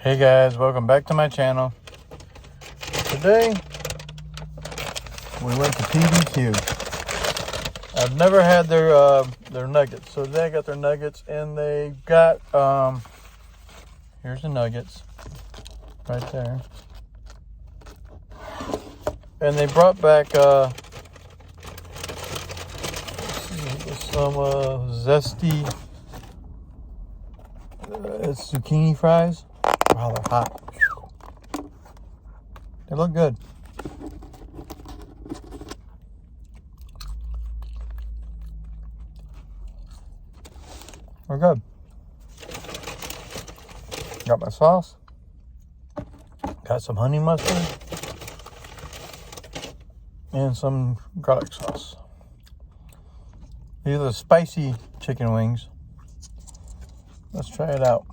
Hey guys, welcome back to my channel. Today we went to PBQ. I've never had their nuggets, so today I got their nuggets, and they got here's the nuggets right there, and they brought back some zesty it's zucchini fries. Wow, they're hot. They look good. They're good. Got my sauce. Got some honey mustard. And some garlic sauce. These are the spicy chicken wings. Let's try it out.